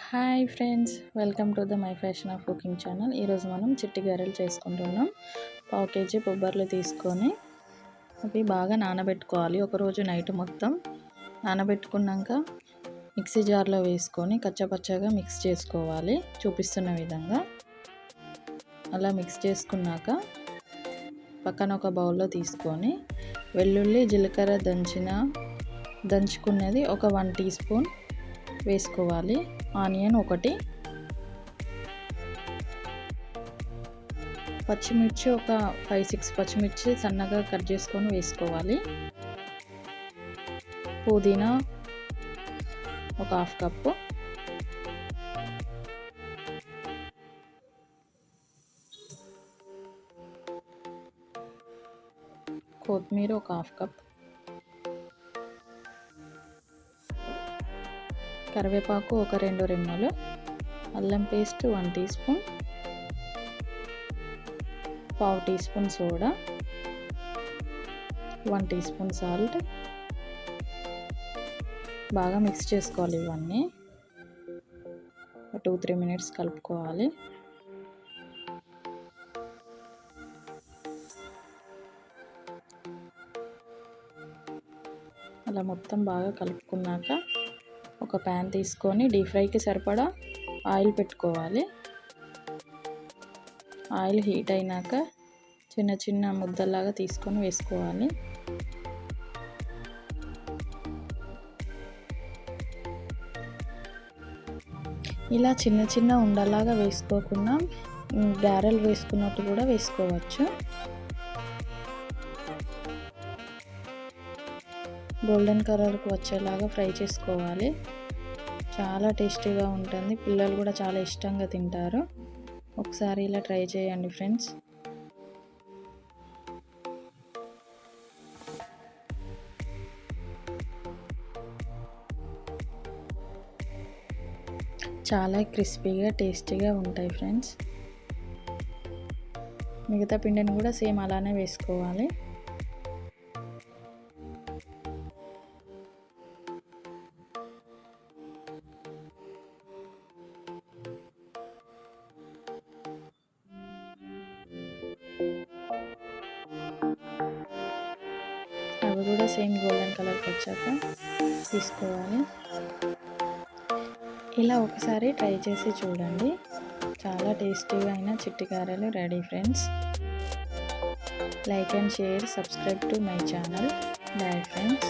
Hi friends, welcome to the my fashion of cooking channel. ఈరోజు మనం చిట్టి గారెలు చేసుకుంటున్నాం. పావు కేజీ బొబ్బర్లు తీసుకొని అవి బాగా నానబెట్టుకోవాలి. ఒకరోజు నైట్ మొత్తం నానబెట్టుకున్నాక మిక్సీ జార్లో వేసుకొని కచ్చపచ్చగా మిక్స్ చేసుకోవాలి. చూపిస్తున్న విధంగా అలా మిక్స్ చేసుకున్నాక పక్కన ఒక బౌల్లో తీసుకొని వెల్లుల్లి జీలకర్ర దంచుకున్నది ఒక 1 టీ స్పూన్ వేసుకోవాలి. ఆనియన్ ఒకటి, పచ్చిమిర్చి ఒక 5-6 పచ్చిమిర్చి సన్నగా కట్ చేసుకొని వేసుకోవాలి. పుదీనా ఒక 1/2 కప్పు, కొత్తిమీర ఒక 1/2 కప్, కరివేపాకు ఒక 2 రెమ్మలు, అల్లం పేస్ట్ 1 టీ స్పూన్, పావు tea spoon soda, 1 tea spoon salt. బాగా మిక్స్ చేసుకోవాలి. ఇవన్నీ 2-3 మినిట్స్ కలుపుకోవాలి. అలా మొత్తం బాగా కలుపుకున్నాక ఒక ప్యాన్ తీసుకొని డీప్ ఫ్రైకి సరిపడా ఆయిల్ పెట్టుకోవాలి. ఆయిల్ హీట్ అయినాక చిన్న చిన్న ముద్దలాగా తీసుకొని వేసుకోవాలి. ఇలా చిన్న చిన్న ఉండలాగా వేసుకోకుండా గారెలు వేసుకున్నట్టు కూడా వేసుకోవచ్చు. గోల్డెన్ కలర్కి వచ్చేలాగా ఫ్రై చేసుకోవాలి. చాలా టేస్టీగా ఉంటుంది. పిల్లలు కూడా చాలా ఇష్టంగా తింటారు. ఒకసారి ఇలా ట్రై చేయండి ఫ్రెండ్స్. చాలా క్రిస్పీగా టేస్టీగా ఉంటాయి ఫ్రెండ్స్. మిగతా పిండిని కూడా సేమ్ అలానే వేసుకోవాలి. అవి కూడా సేమ్ గోల్డెన్ కలర్కి వచ్చాక తీసుకోవాలి. ఇలా ఒకసారి ట్రై చేసి చూడండి. చాలా టేస్టీగా అయిన చిట్టి గారెలు ready friends. Like and share, subscribe to my channel. Bye friends.